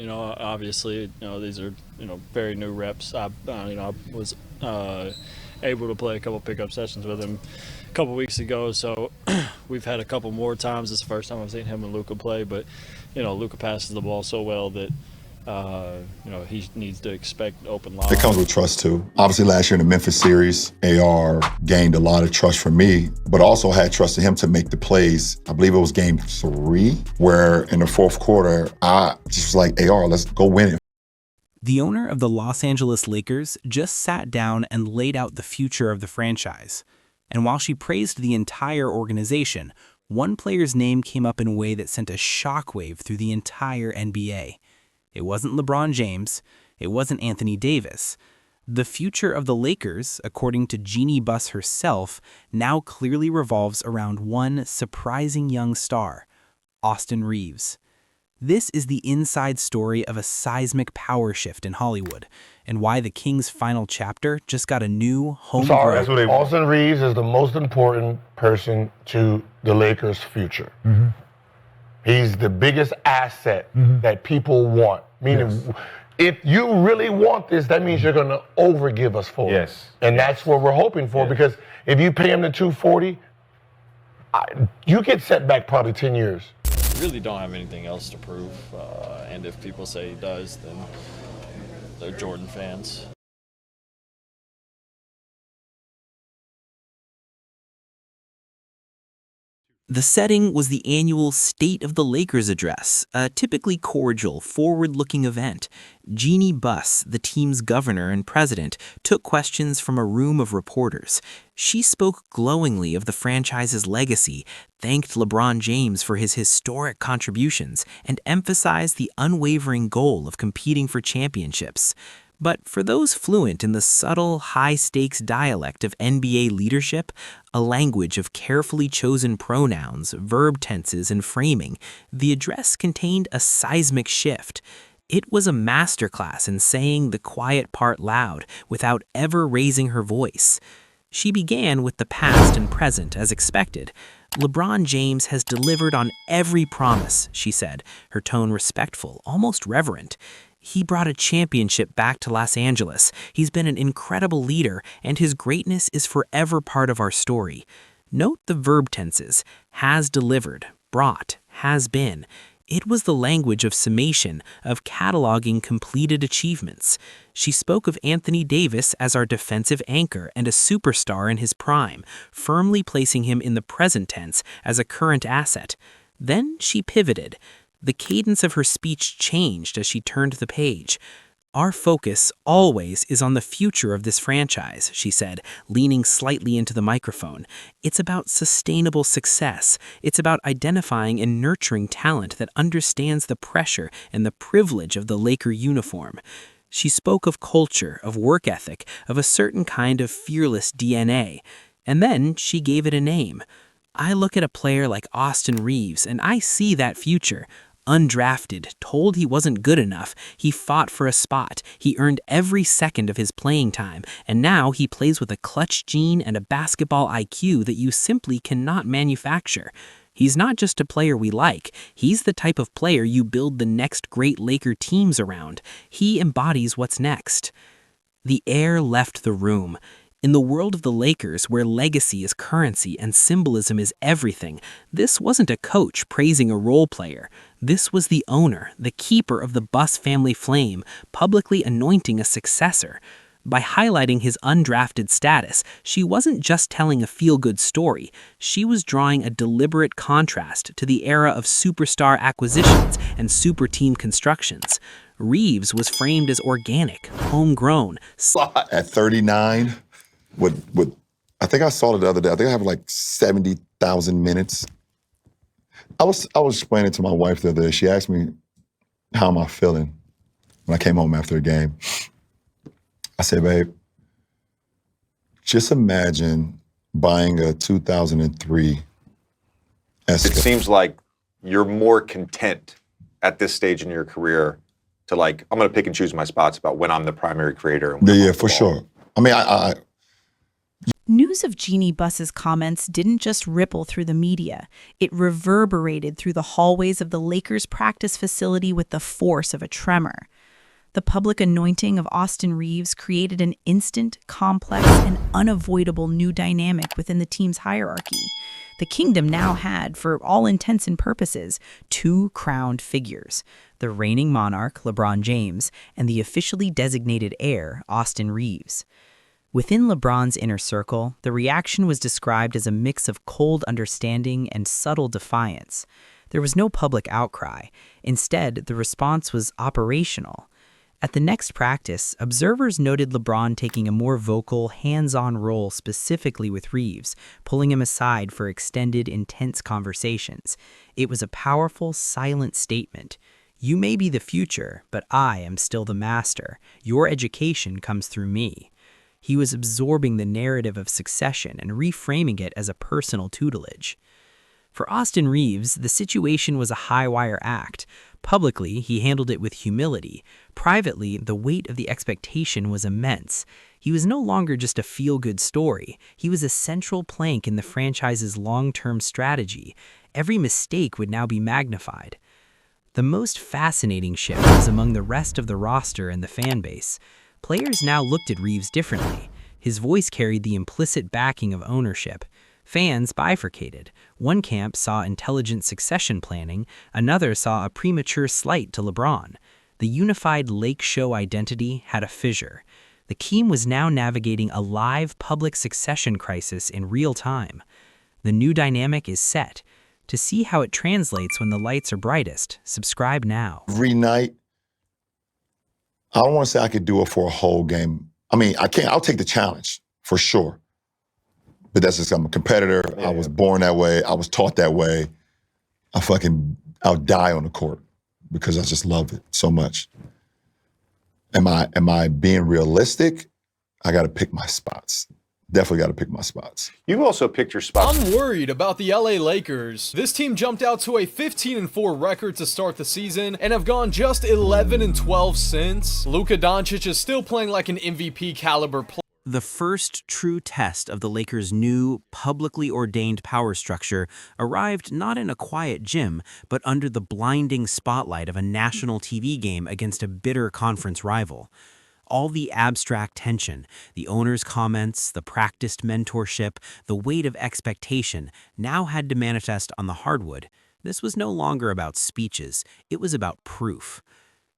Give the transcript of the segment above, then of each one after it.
Obviously, these are, very new reps. I was able to play a couple pickup sessions with him a couple weeks ago, so we've had a couple more times. This is the first time I've seen him and Luka play, but, Luka passes the ball so well that, he needs to expect open line. It comes with trust, too. Obviously, last year in the Memphis series, AR gained a lot of trust from me, but also had trust in him to make the plays. I believe it was game 3, where in the fourth quarter, I just was like, AR, let's go win it. The owner of the Los Angeles Lakers just sat down and laid out the future of the franchise. And while she praised the entire organization, one player's name came up in a way that sent a shockwave through the entire NBA. It wasn't LeBron James. It wasn't Anthony Davis. The future of the Lakers, according to Jeanie Buss herself, now clearly revolves around one surprising young star, Austin Reaves. This is the inside story of a seismic power shift in Hollywood, and why the Kings' final chapter just got a new homegrown. Austin Reaves is the most important person to the Lakers' future. Mm-hmm. He's the biggest asset that people want. Meaning, if you really want this, that means you're going to overgive us for it. And that's what we're hoping for, because if you pay him the $240, you get set back probably 10 years. Really don't have anything else to prove, and if people say he does, then they're Jordan fans. The setting was the annual State of the Lakers address, a typically cordial, forward-looking event. Jeanie Buss, the team's governor and president, took questions from a room of reporters. She spoke glowingly of the franchise's legacy, thanked LeBron James for his historic contributions, and emphasized the unwavering goal of competing for championships. But for those fluent in the subtle, high-stakes dialect of NBA leadership, a language of carefully chosen pronouns, verb tenses, and framing, the address contained a seismic shift. It was a masterclass in saying the quiet part loud without ever raising her voice. She began with the past and present as expected. LeBron James has delivered on every promise, she said, her tone respectful, almost reverent. He brought a championship back to Los Angeles. He's been an incredible leader, and his greatness is forever part of our story. Note the verb tenses: has delivered, brought, has been. It was the language of summation, of cataloging completed achievements. She spoke of Anthony Davis as our defensive anchor and a superstar in his prime, firmly placing him in the present tense as a current asset. Then she pivoted. The cadence of her speech changed as she turned the page. Our focus always is on the future of this franchise, she said, leaning slightly into the microphone. It's about sustainable success. It's about identifying and nurturing talent that understands the pressure and the privilege of the Laker uniform. She spoke of culture, of work ethic, of a certain kind of fearless DNA. And then she gave it a name. I look at a player like Austin Reaves, and I see that future. Undrafted, told he wasn't good enough, he fought for a spot, he earned every second of his playing time, and now he plays with a clutch gene and a basketball IQ that you simply cannot manufacture. He's not just a player we like, he's the type of player you build the next great Laker teams around. He embodies what's next. The air left the room. In the world of the Lakers, where legacy is currency and symbolism is everything, this wasn't a coach praising a role player. This was the owner, the keeper of the Buss family flame, publicly anointing a successor. By highlighting his undrafted status, she wasn't just telling a feel-good story. She was drawing a deliberate contrast to the era of superstar acquisitions and super team constructions. Reaves was framed as organic, homegrown. At 39, with I think I saw it the other day. I think I have like 70,000 minutes. I was explaining to my wife the other day. She asked me, how am I feeling when I came home after a game? I said, babe, just imagine buying a 2003 Escalade. It seems like you're more content at this stage in your career to like, I'm going to pick and choose my spots about when I'm the primary creator. And Yeah, for sure. I mean, News of Jeanie Buss's comments didn't just ripple through the media. It reverberated through the hallways of the Lakers' practice facility with the force of a tremor. The public anointing of Austin Reaves created an instant, complex, and unavoidable new dynamic within the team's hierarchy. The kingdom now had, for all intents and purposes, two crowned figures: the reigning monarch, LeBron James, and the officially designated heir, Austin Reaves. Within LeBron's inner circle, the reaction was described as a mix of cold understanding and subtle defiance. There was no public outcry. Instead, the response was operational. At the next practice, observers noted LeBron taking a more vocal, hands-on role specifically with Reaves, pulling him aside for extended, intense conversations. It was a powerful, silent statement. You may be the future, but I am still the master. Your education comes through me. He was absorbing the narrative of succession and reframing it as a personal tutelage. For Austin Reaves, the situation was a high-wire act. Publicly, he handled it with humility. Privately, the weight of the expectation was immense. He was no longer just a feel-good story. He was a central plank in the franchise's long-term strategy. Every mistake would now be magnified. The most fascinating shift was among the rest of the roster and the fan base. Players now looked at Reaves differently. His voice carried the implicit backing of ownership. Fans bifurcated. One camp saw intelligent succession planning, another saw a premature slight to LeBron. The unified Lake Show identity had a fissure. The team was now navigating a live public succession crisis in real time. The new dynamic is set. To see how it translates when the lights are brightest, subscribe now. Every night, I don't want to say I could do it for a whole game. I mean, I can't. I'll take the challenge, for sure. But that's just, I'm a competitor. Yeah. I was born that way. I was taught that way. I'll die on the court because I just love it so much. Am I being realistic? I got to pick my spots. Definitely got to pick my spots. You've also picked your spots. I'm worried about the LA Lakers. This team jumped out to a 15-4 record to start the season and have gone just 11-12 since. Luka Doncic is still playing like an MVP caliber player. The first true test of the Lakers' new, publicly ordained power structure arrived not in a quiet gym, but under the blinding spotlight of a national TV game against a bitter conference rival. All the abstract tension, the owner's comments, the practiced mentorship, the weight of expectation now had to manifest on the hardwood. This was no longer about speeches, it was about proof.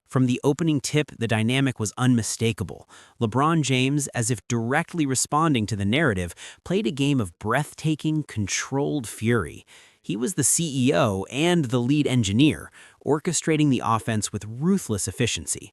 From the opening tip, the dynamic was unmistakable. LeBron James, as if directly responding to the narrative, played a game of breathtaking, controlled fury. He was the CEO and the lead engineer, orchestrating the offense with ruthless efficiency.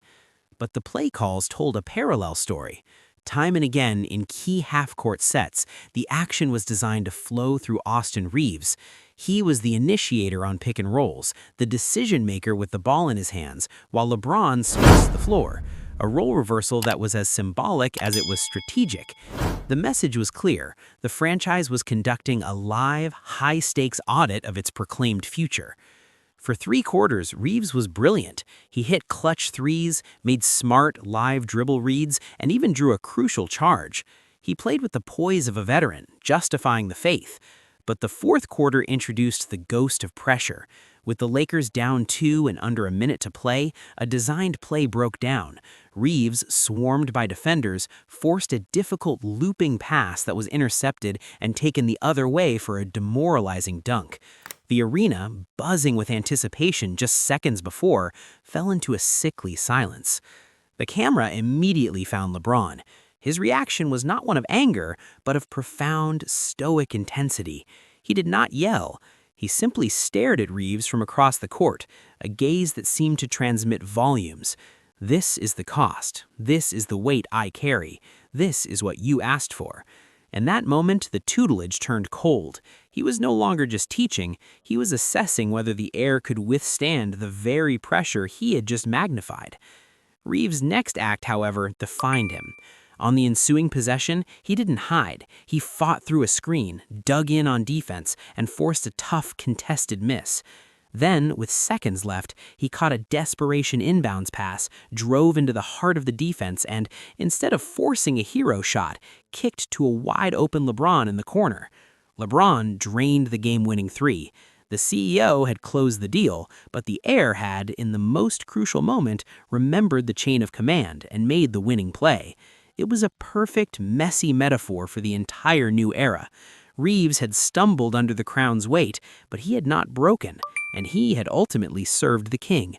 But the play calls told a parallel story. Time and again, in key half-court sets, the action was designed to flow through Austin Reaves. He was the initiator on pick and rolls, the decision-maker with the ball in his hands, while LeBron spaced the floor, a role reversal that was as symbolic as it was strategic. The message was clear. The franchise was conducting a live, high-stakes audit of its proclaimed future. For 3 quarters, Reaves was brilliant. He hit clutch threes, made smart, live dribble reads, and even drew a crucial charge. He played with the poise of a veteran, justifying the faith. But the 4th quarter introduced the ghost of pressure. With the Lakers down 2 and under a minute to play, a designed play broke down. Reaves, swarmed by defenders, forced a difficult looping pass that was intercepted and taken the other way for a demoralizing dunk. The arena, buzzing with anticipation just seconds before, fell into a sickly silence. The camera immediately found LeBron. His reaction was not one of anger, but of profound, stoic intensity. He did not yell. He simply stared at Reaves from across the court, a gaze that seemed to transmit volumes. This is the cost. This is the weight I carry. This is what you asked for. In that moment, the tutelage turned cold. He was no longer just teaching, he was assessing whether the heir could withstand the very pressure he had just magnified. Reaves' next act, however, defined him. On the ensuing possession, he didn't hide. He fought through a screen, dug in on defense, and forced a tough, contested miss. Then, with seconds left, he caught a desperation inbounds pass, drove into the heart of the defense, and, instead of forcing a hero shot, kicked to a wide-open LeBron in the corner. LeBron drained the game-winning three. The CEO had closed the deal, but the heir had, in the most crucial moment, remembered the chain of command and made the winning play. It was a perfect, messy metaphor for the entire new era. Reaves had stumbled under the crown's weight, but he had not broken, and he had ultimately served the king.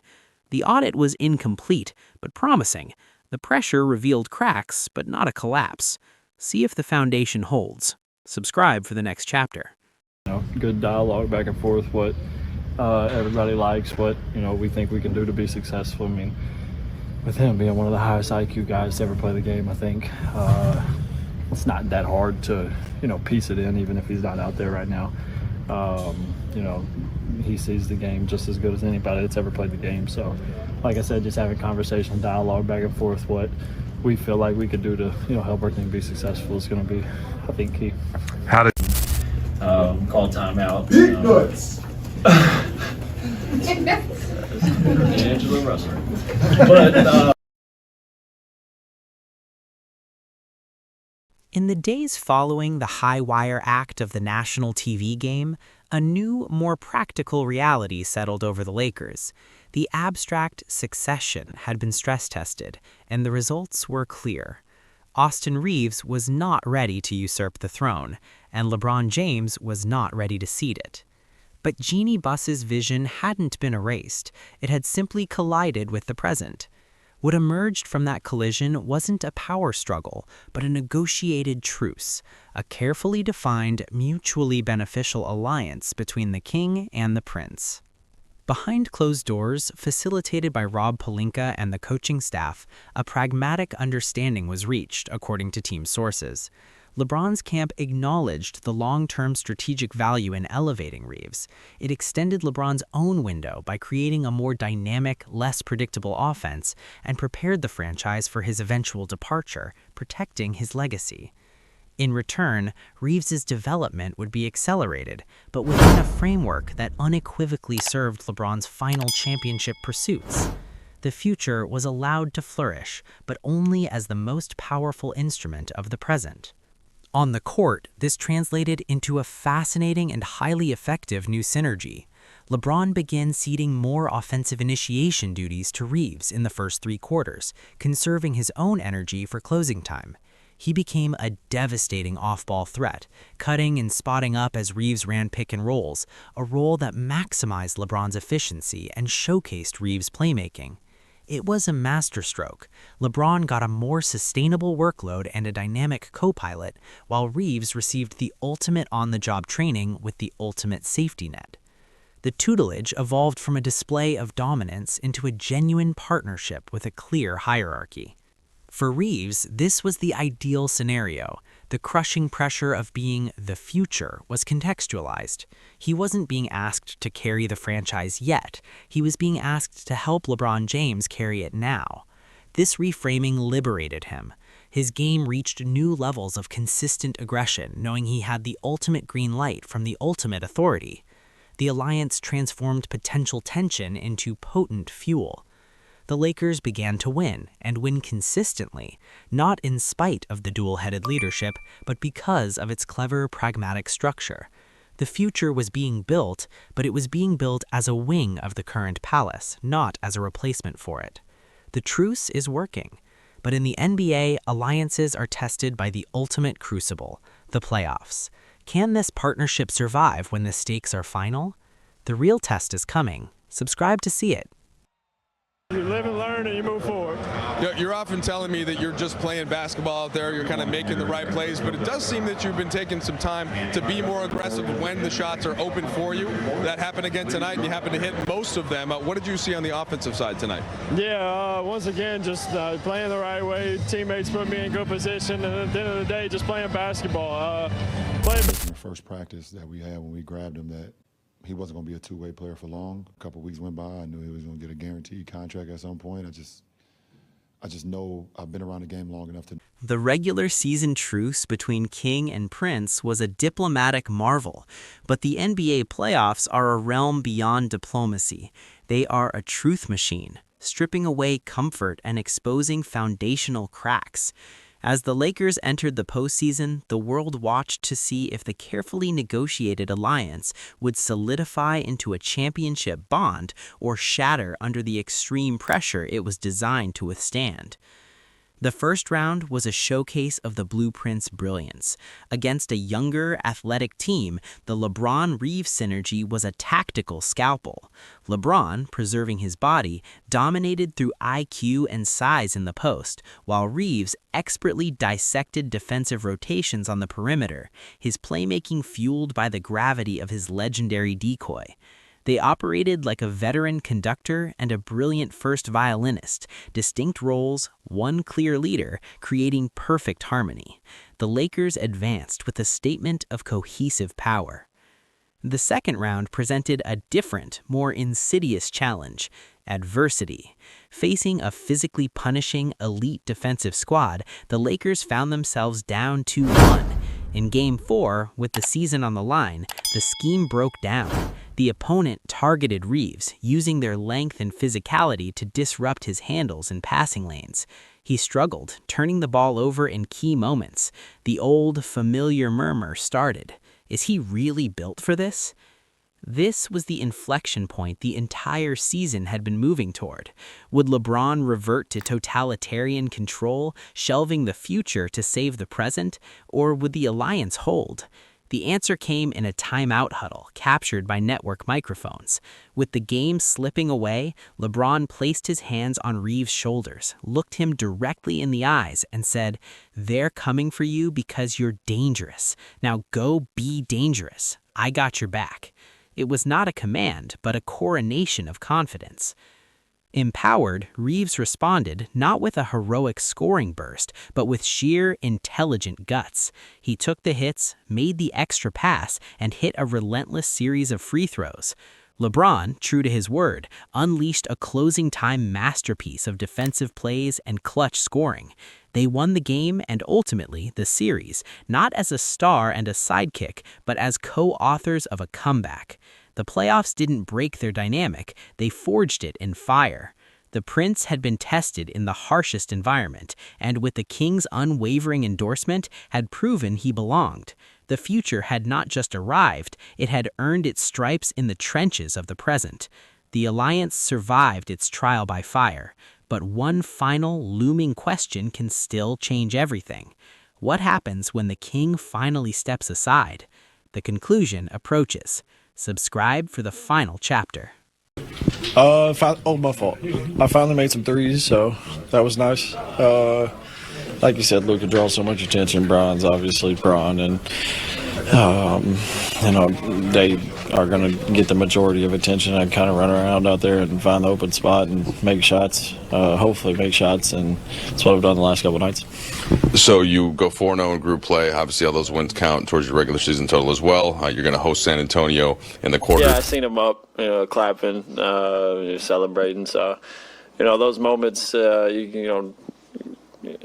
The audit was incomplete, but promising. The pressure revealed cracks, but not a collapse. See if the foundation holds. Subscribe for the next chapter. Good dialogue back and forth, what everybody likes, what we think we can do to be successful. I mean, with him being one of the highest IQ guys to ever play the game, I think it's not that hard to piece it in, even if he's not out there right now. He sees the game just as good as anybody that's ever played the game. So, like I said, just having conversation, dialogue back and forth, what we feel like we could do to help our team be successful is going to be, I think, key. How did Call timeout. Angela Russell. But In the days following the high-wire act of the national TV game, a new, more practical reality settled over the Lakers. The abstract succession had been stress-tested, and the results were clear. Austin Reaves was not ready to usurp the throne, and LeBron James was not ready to cede it. But Jeanie Buss's vision hadn't been erased. It had simply collided with the present. What emerged from that collision wasn't a power struggle, but a negotiated truce, a carefully defined, mutually beneficial alliance between the king and the prince. Behind closed doors, facilitated by Rob Pelinka and the coaching staff, a pragmatic understanding was reached, according to team sources. LeBron's camp acknowledged the long-term strategic value in elevating Reaves. It extended LeBron's own window by creating a more dynamic, less predictable offense and prepared the franchise for his eventual departure, protecting his legacy. In return, Reaves' development would be accelerated, but within a framework that unequivocally served LeBron's final championship pursuits. The future was allowed to flourish, but only as the most powerful instrument of the present. On the court, this translated into a fascinating and highly effective new synergy. LeBron began ceding more offensive initiation duties to Reaves in the first 3 quarters, conserving his own energy for closing time. He became a devastating off-ball threat, cutting and spotting up as Reaves ran pick and rolls, a role that maximized LeBron's efficiency and showcased Reaves' playmaking. It was a masterstroke. LeBron got a more sustainable workload and a dynamic co-pilot, while Reaves received the ultimate on-the-job training with the ultimate safety net. The tutelage evolved from a display of dominance into a genuine partnership with a clear hierarchy. For Reaves, this was the ideal scenario. The crushing pressure of being the future was contextualized. He wasn't being asked to carry the franchise yet. He was being asked to help LeBron James carry it now. This reframing liberated him. His game reached new levels of consistent aggression, knowing he had the ultimate green light from the ultimate authority. The alliance transformed potential tension into potent fuel. The Lakers began to win, and win consistently, not in spite of the dual-headed leadership, but because of its clever, pragmatic structure. The future was being built, but it was being built as a wing of the current palace, not as a replacement for it. The truce is working, but in the NBA, alliances are tested by the ultimate crucible, the playoffs. Can this partnership survive when the stakes are final? The real test is coming. Subscribe to see it. You live and learn and you move forward. You're often telling me that you're just playing basketball out there, you're kind of making the right plays, but it does seem that you've been taking some time to be more aggressive when the shots are open for you. That happened again tonight, and you happened to hit most of them. What did you see on the offensive side tonight? Yeah, once again, just playing the right way. Teammates put me in good position, and at the end of the day, just playing basketball. The first practice that we had when we grabbed him, that he wasn't going to be a two-way player for long. A couple weeks went by. I knew he was going to get a guaranteed contract at some point. I just know I've been around the game long enough to. The regular season truce between King and Prince was a diplomatic marvel, but the NBA playoffs are a realm beyond diplomacy. They are a truth machine, stripping away comfort and exposing foundational cracks. As the Lakers entered the postseason, the world watched to see if the carefully negotiated alliance would solidify into a championship bond or shatter under the extreme pressure it was designed to withstand. The first round was a showcase of the Blueprint's brilliance. Against a younger, athletic team, the LeBron Reaves synergy was a tactical scalpel. LeBron, preserving his body, dominated through IQ and size in the post, while Reaves expertly dissected defensive rotations on the perimeter, his playmaking fueled by the gravity of his legendary decoy. They operated like a veteran conductor and a brilliant first violinist, distinct roles, one clear leader, creating perfect harmony. The Lakers advanced with a statement of cohesive power. The second round presented a different, more insidious challenge: adversity. Facing a physically punishing, elite defensive squad, the Lakers found themselves down 2-1. In Game 4, with the season on the line, the scheme broke down. The opponent targeted Reaves, using their length and physicality to disrupt his handles and passing lanes. He struggled, turning the ball over in key moments. The old, familiar murmur started. Is he really built for this? This was the inflection point the entire season had been moving toward. Would LeBron revert to totalitarian control, shelving the future to save the present, or would the alliance hold? The answer came in a timeout huddle captured by network microphones. With the game slipping away, LeBron placed his hands on Reaves' shoulders, looked him directly in the eyes, and said, "They're coming for you because you're dangerous. Now go be dangerous. I got your back." It was not a command, but a coronation of confidence. Empowered, Reaves responded not with a heroic scoring burst, but with sheer, intelligent guts. He took the hits, made the extra pass, and hit a relentless series of free throws. LeBron, true to his word, unleashed a closing-time masterpiece of defensive plays and clutch scoring. They won the game and ultimately the series, not as a star and a sidekick, but as co-authors of a comeback. The playoffs didn't break their dynamic, they forged it in fire. The Prince had been tested in the harshest environment, and with the King's unwavering endorsement, had proven he belonged. The future had not just arrived, it had earned its stripes in the trenches of the present. The alliance survived its trial by fire, but one final looming question can still change everything. What happens when the King finally steps aside? The conclusion approaches. Subscribe for the final chapter. My fault. I finally made some threes, so that was nice. Like you said, Luka draws so much attention. Bron's obviously Bron, and they are going to get the majority of attention. I kind of run around out there and find the open spot and make shots. Hopefully, make shots, and that's what I've done the last couple nights. So you go 4-0 in group play. Obviously, all those wins count towards your regular season total as well. You're going to host San Antonio in the quarter. Yeah, I seen them up, clapping, celebrating. So, those moments,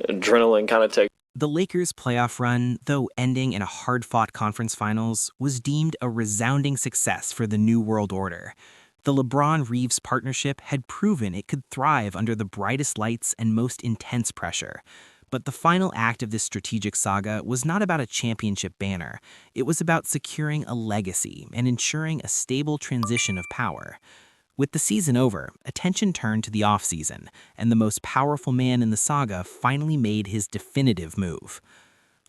adrenaline kind of takes. The Lakers' playoff run, though ending in a hard-fought conference finals, was deemed a resounding success for the New World Order. The LeBron-Reaves partnership had proven it could thrive under the brightest lights and most intense pressure. But the final act of this strategic saga was not about a championship banner. It was about securing a legacy and ensuring a stable transition of power. With the season over, attention turned to the offseason, and the most powerful man in the saga finally made his definitive move.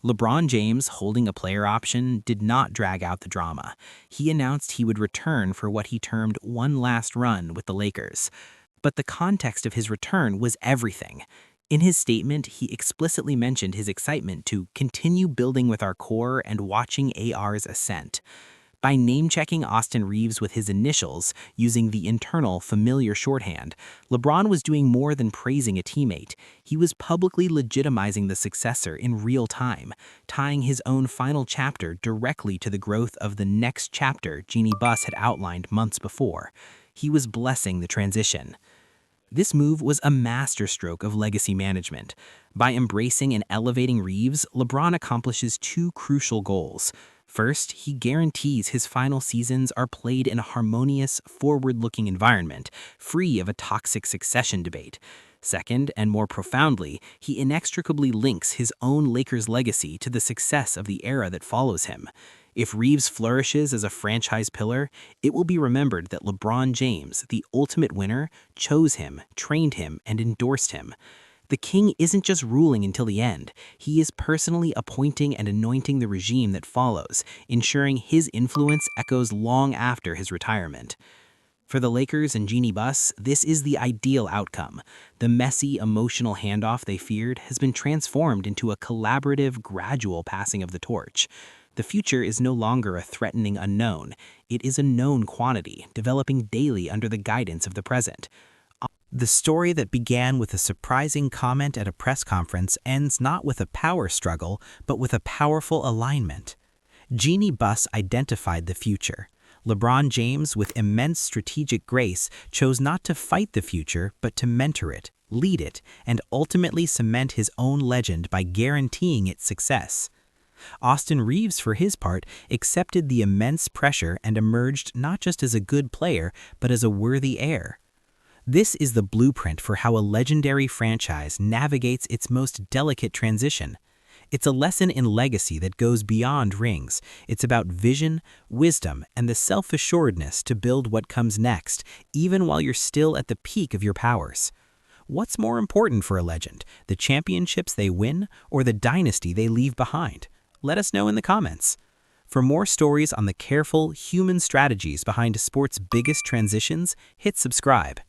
LeBron James, holding a player option, did not drag out the drama. He announced he would return for what he termed one last run with the Lakers. But the context of his return was everything. In his statement, he explicitly mentioned his excitement to continue building with our core and watching AR's ascent. By name-checking Austin Reaves with his initials, using the internal, familiar shorthand, LeBron was doing more than praising a teammate. He was publicly legitimizing the successor in real time, tying his own final chapter directly to the growth of the next chapter Jeanie Buss had outlined months before. He was blessing the transition. This move was a masterstroke of legacy management. By embracing and elevating Reaves, LeBron accomplishes two crucial goals. First, he guarantees his final seasons are played in a harmonious, forward-looking environment, free of a toxic succession debate. Second, and more profoundly, he inextricably links his own Lakers legacy to the success of the era that follows him. If Reaves flourishes as a franchise pillar, it will be remembered that LeBron James, the ultimate winner, chose him, trained him, and endorsed him. The king isn't just ruling until the end. He is personally appointing and anointing the regime that follows, ensuring his influence echoes long after his retirement. For the Lakers and Jeanie Buss, this is the ideal outcome. The messy, emotional handoff they feared has been transformed into a collaborative, gradual passing of the torch. The future is no longer a threatening unknown. It is a known quantity, developing daily under the guidance of the present. The story that began with a surprising comment at a press conference ends not with a power struggle, but with a powerful alignment. Jeanie Buss identified the future. LeBron James, with immense strategic grace, chose not to fight the future, but to mentor it, lead it, and ultimately cement his own legend by guaranteeing its success. Austin Reaves, for his part, accepted the immense pressure and emerged not just as a good player, but as a worthy heir. This is the blueprint for how a legendary franchise navigates its most delicate transition. It's a lesson in legacy that goes beyond rings. It's about vision, wisdom, and the self-assuredness to build what comes next, even while you're still at the peak of your powers. What's more important for a legend, the championships they win or the dynasty they leave behind? Let us know in the comments. For more stories on the careful, human strategies behind sports' biggest transitions, hit subscribe.